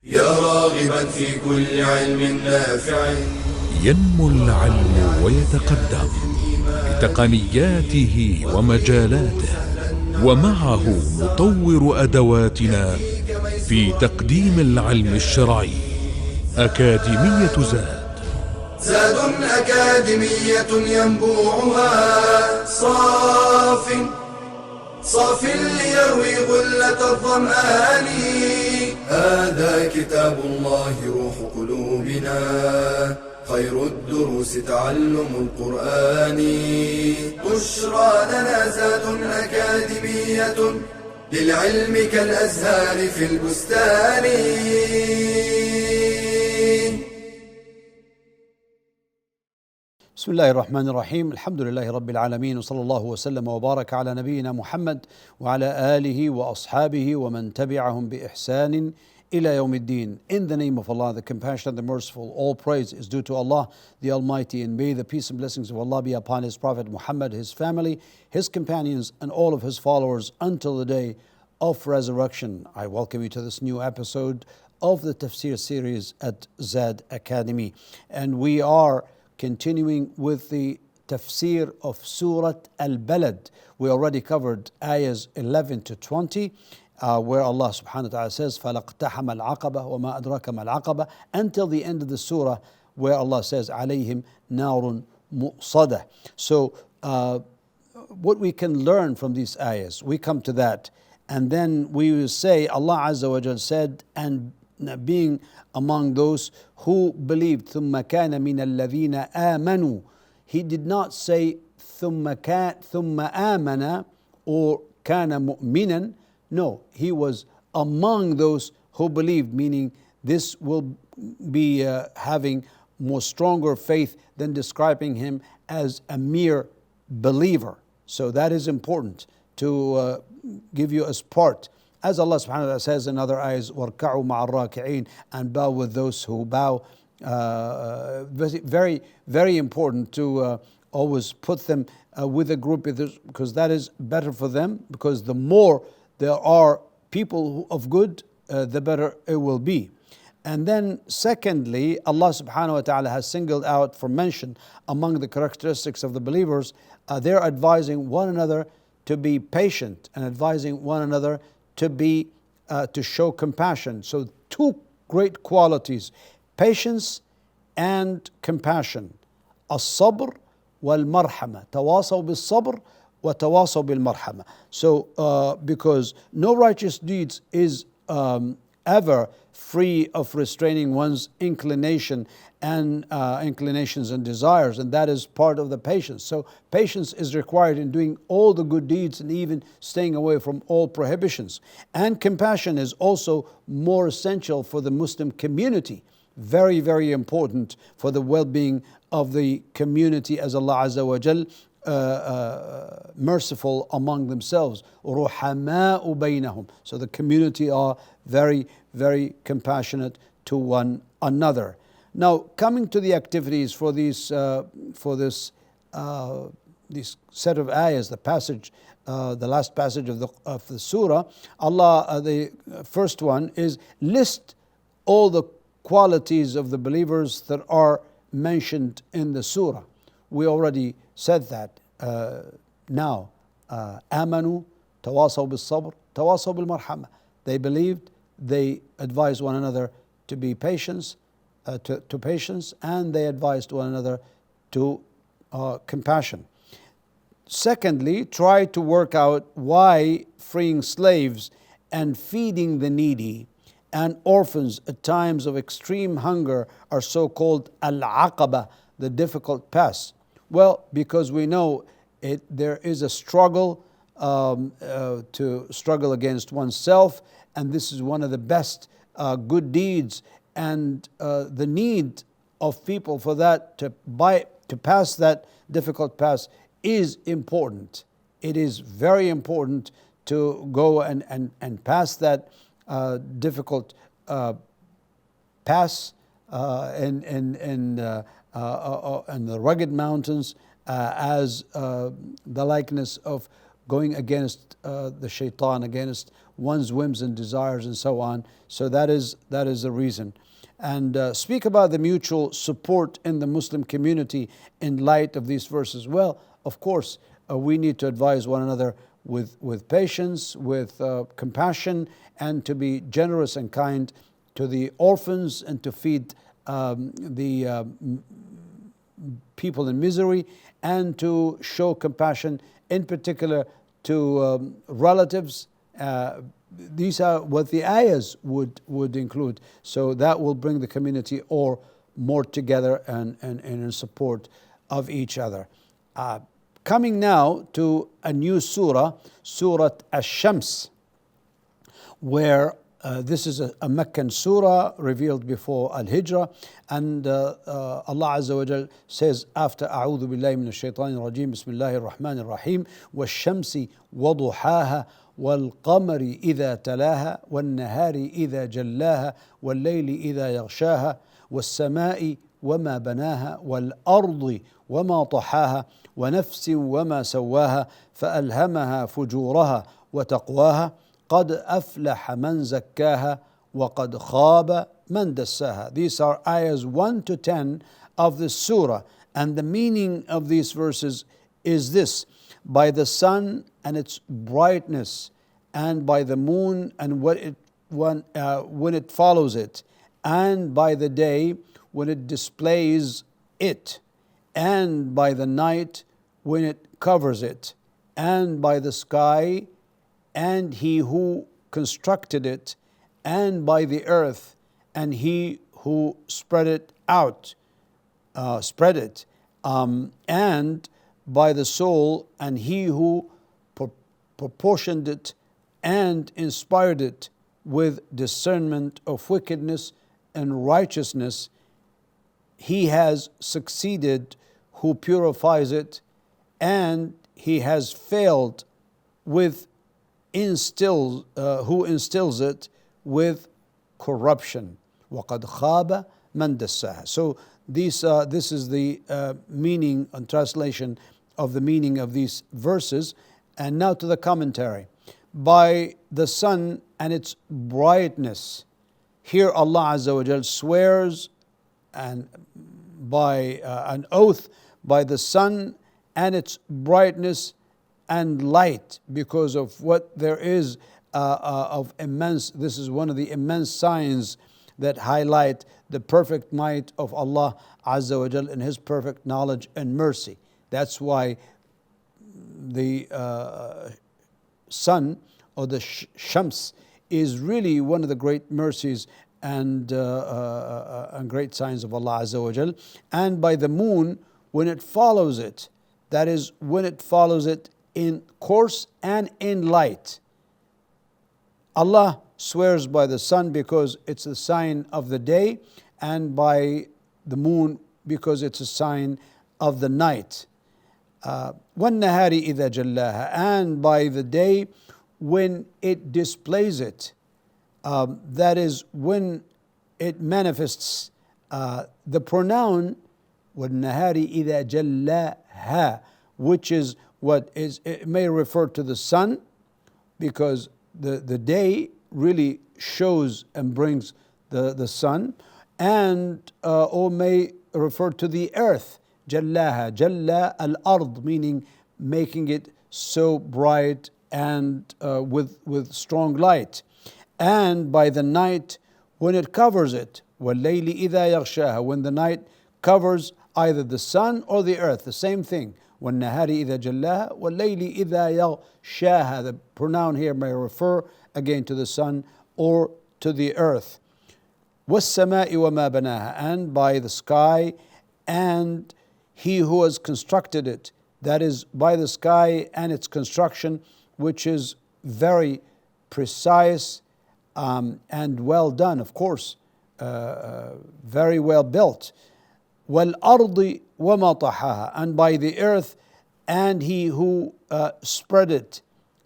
يا راغبا في كل علم نافع. ينمو العلم ويتقدم بتقنياته ومجالاته، ومعه نطور أدواتنا في تقديم العلم الشرعي. أكاديمية زاد أكاديمية ينبوعها صاف ليروي غلة الظمآن. هذا كتاب الله روح قلوبنا، خير الدروس تعلم القرآن. بشرى لنا زاد أكاديمية للعلم كالأزهار في البستان. بسم الله الرحمن الرحيم. الحمد لله رب العالمين، وصلى الله وسلم وبارك على نبينا محمد وعلى آله وأصحابه ومن تبعهم بإحسان إلى يوم الدين. In the name of Allah, the compassionate, the merciful, all praise is due to Allah, the Almighty, and may the peace and blessings of Allah be upon His Prophet Muhammad, his family, his companions, and all of his followers until the day of resurrection. I welcome you to this new episode of the Tafsir series at Zad Academy, and we are continuing with the Tafsir of Surah Al-Balad. We already covered ayahs 11 to 20, where Allah subhanahu wa ta'ala says, فَلَقْتَحَمَ الْعَقَبَةَ وَمَا أَدْرَكَ مَا الْعَقَبَةَ, until the end of the surah, where Allah says, عَلَيْهِمْ نَارٌ مُؤْصَدَةٌ. So, what we can learn from these ayahs, we come to that, and then we will say, Allah Azza wa Jal said, and being among those who believed, ثُمَّ كَانَ مِنَ الَّذِينَ آمَنُوا. He did not say ثُمَّ آمَنَ or كَانَ مُؤْمِنًا. No, he was among those who believed, meaning this will be having more stronger faith than describing him as a mere believer. So that is important to give you as part. As Allah subhanahu wa ta'ala says in other ayahs, وَارْكَعُوا مَعَ الرَّاكِعِينَ, and bow with those who bow. Very, very important to always put them with a group, because that is better for them, because the more there are people of good, the better it will be. And then secondly, Allah subhanahu wa ta'ala has singled out for mention among the characteristics of the believers, they're advising one another to be patient and advising one another to show compassion. So two great qualities, patience and compassion. الصبر والمرحمة، تواصوا بالصبر وتواصوا بالمرحمة. So because no righteous deeds is ever free of restraining one's inclinations and desires, and that is part of the patience. So patience is required in doing all the good deeds and even staying away from all prohibitions. And compassion is also more essential for the Muslim community. Very, very important for the well-being of the community, as Allah Azza wa Jal merciful among themselves. رُحَمَاءُ بَيْنَهُمْ. So the community are very, very compassionate to one another. Now, coming to the activities for this set of ayahs, the passage, the last passage of the surah, Allah, the first one is list all the qualities of the believers that are mentioned in the surah. We already said that. Now, آمنوا تواصوا بالصبر تواصوا بالمرحمة. They believed, they advised one another to be patient, to patience, and they advised one another to compassion. Secondly, try to work out why freeing slaves and feeding the needy and orphans at times of extreme hunger are so called al-aqaba, the difficult pass. Well, because we know there is a struggle to struggle against oneself, and this is one of the best good deeds, and the need of people for that to pass that difficult pass is important. It is very important to go and pass that difficult pass in the rugged mountains, as the likeness of going against the shaitan, against one's whims and desires and so on. So that is the reason. And speak about the mutual support in the Muslim community in light of these verses. Well, of course, we need to advise one another with patience, with compassion, and to be generous and kind to the orphans and to feed the people in misery, and to show compassion in particular to relatives. These are what the ayahs would include. So that will bring the community or more together and in support of each other. Coming now to a new surah, Surah Al-Shams, where this is a Meccan surah revealed before Al-Hijrah, and Allah Azza wa Jal says after أعوذ بالله من الشيطان الرجيم بسم الله الرحمن الرحيم والشمس وضحاها والقمر إذا تلاها والنهار إذا جلاها والليل إذا يغشاها والسماء وما بناها والأرض وما طحاها ونفس وما سواها فألهمها فجورها وتقواها قد أفلح من زكاها وقد خاب من دساها. These are ayahs 1 to 10 of the surah, and the meaning of these verses is this: by the sun and its brightness, and by the moon and when it follows it, and by the day when it displays it, and by the night when it covers it, and by the sky and he who constructed it, and by the earth and he who spread it, and by the soul and he who proportioned it and inspired it with discernment of wickedness and righteousness. He has succeeded who purifies it, and he has failed who instills it with corruption. وَقَدْ خَابَ مَنْ دَسَّاهَا. So this is the meaning and translation of the meaning of these verses. And now to the commentary. By the sun and its brightness, here Allah Azza wa Jal swears and by an oath by the sun and its brightness and light, because of what there is of immense. This is one of the immense signs that highlight the perfect might of Allah Azza wa Jal and His perfect knowledge and mercy. That's why the sun, or the Shams, is really one of the great mercies and great signs of Allah Azza wa Jal. And by the moon when it follows it, that is, when it follows it in course and in light. Allah swears by the sun because it's the sign of the day, and by the moon because it's a sign of the night. وَالنَّهَارِ إِذَا جَلَّاهَا, and by the day when it displays it, that is, when it manifests the pronoun وَالنَّهَارِ إِذَا جَلَّاهَا, which is what is, it may refer to the sun, because the day really shows and brings the sun, and or may refer to the earth, جَلَّاهَا, جَلَّا al-ard, meaning making it so bright and with strong light. And by the night when it covers it, وَاللَّيْلِ إِذَا يَغْشَاهَا, when the night covers either the sun or the earth, the same thing. وَالنَّهَارِ إِذَا جَلَّاهَا وَاللَّيْلِ إِذَا يَغْشَاهَا. The pronoun here may refer again to the sun or to the earth. وَالسَّمَاءِ وَمَا بَنَاهَا, and by the sky and he who has constructed it, that is, by the sky and its construction, which is very precise and well done, of course, very well built. وَالْأَرْضِ وَمَا طَحَاهَا, and by the earth and he who spread it,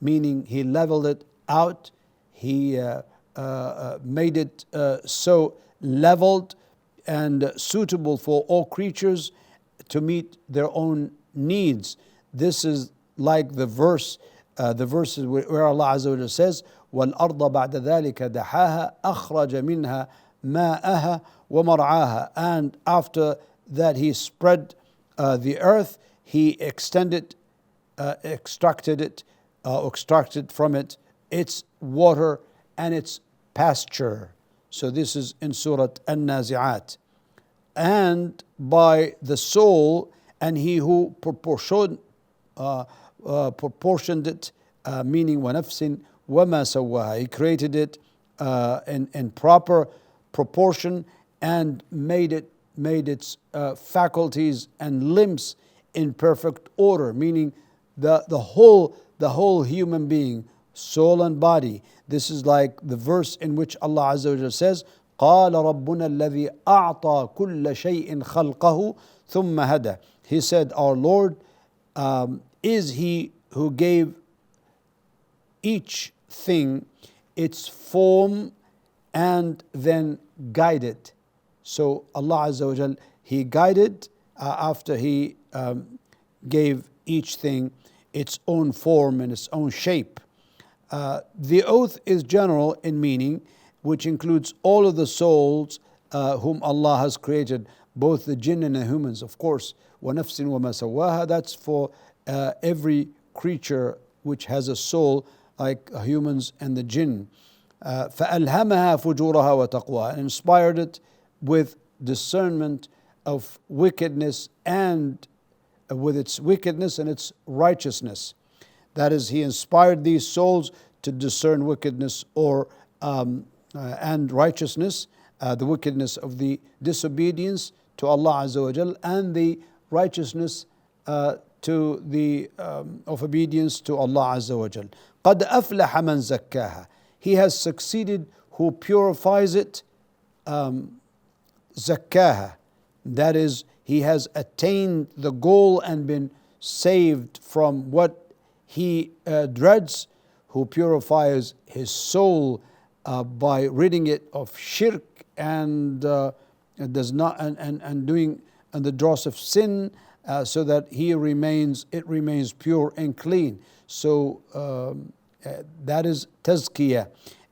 meaning he leveled it out, he made it so leveled and suitable for all creatures to meet their own needs. This is like the verse the verses where Allah Azza wa Jalla says, وَالْأَرْضَ بَعْدَ ذَلِكَ دَحَاهَا أَخْرَجَ مِنْهَا مَاءَهَا وَمَرْعَاهَا. And after that He spread the earth, He extended, extracted from it its water and its pasture. So this is in Surah An-Nazi'at. And by the soul, and He who proportioned it, meaning وَنَفْسٍ وَمَا سَوَّاهَا, He created it in proper proportion and made its faculties and limbs in perfect order, meaning the whole human being, soul and body. This is like the verse in which Allah Azza wa Jalla says, قَالَ رَبُّنَا الَّذِي أَعْطَى كُلَّ شَيْءٍ خَلْقَهُ ثُمَّ هَدَى. He said, our Lord is He who gave each thing its form and then guided. So Allah Azza wa Jal, He guided after He gave each thing its own form and its own shape. The oath is general in meaning, which includes all of the souls whom Allah has created, both the jinn and the humans, of course. وَنَفْسٍ وَمَا سَوَّاهَا, that's for every creature which has a soul, like humans and the jinn. فَأَلْهَمَهَا فُجُورَهَا وَتَقْوَاهَا, and inspired it with discernment of wickedness and with its wickedness and its righteousness. That is, He inspired these souls to discern wickedness and righteousness, the wickedness of the disobedience to Allah Azza wa Jal, and the righteousness of obedience to Allah Azza wa Jal. قَدْ أَفْلَحَ مَنْ زَكَّاهَا, He has succeeded who purifies it, زَكَّاهَا, that is, he has attained the goal and been saved from what he dreads, who purifies his soul by ridding it of shirk and does not and doing the dross of sin, so that it remains pure and clean. So that is tazkiyah.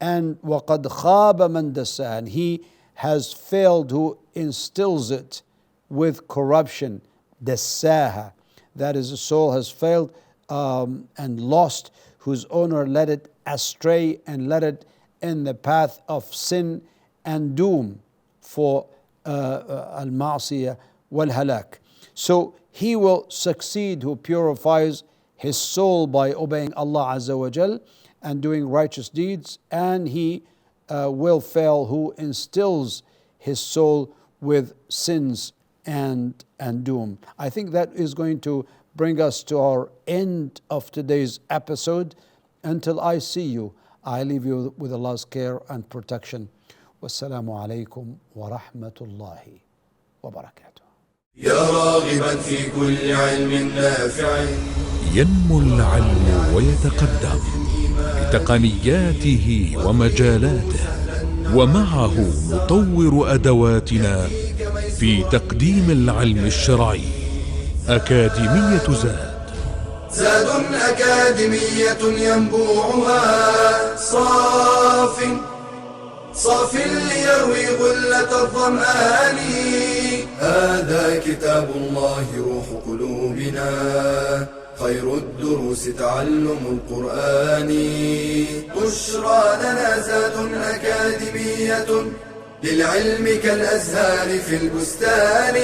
And وَقَدْ خَابَ مَنْ دَسَّاهَا, and he has failed who instills it with corruption. دَسَّاهَا, that is, the soul has failed and lost, whose owner led it astray and led it in the path of sin and doom, for al-ma'siyah wal-halak. So he will succeed who purifies his soul by obeying Allah Azza wa Jal and doing righteous deeds, and he will fail who instills his soul with sins and doom. I think that is going to bring us to our end of today's episode. Until I see you, I leave you with Allah's care and protection. Wassalamu alaikum wa rahmatullahi wa barakatuh. يا راغبا في كل علم نافع ينمو العلم ويتقدم بتقنياته ومجالاته، ومعه نطور أدواتنا في تقديم العلم الشرعي. أكاديمية زاد أكاديمية ينبوعها صاف ليروي غلة الظمآن. هذا كتاب الله روح قلوبنا، خير الدروس تعلم القرآن. بشرى لنا زاد أكاديمية للعلم كالأزهار في البستان.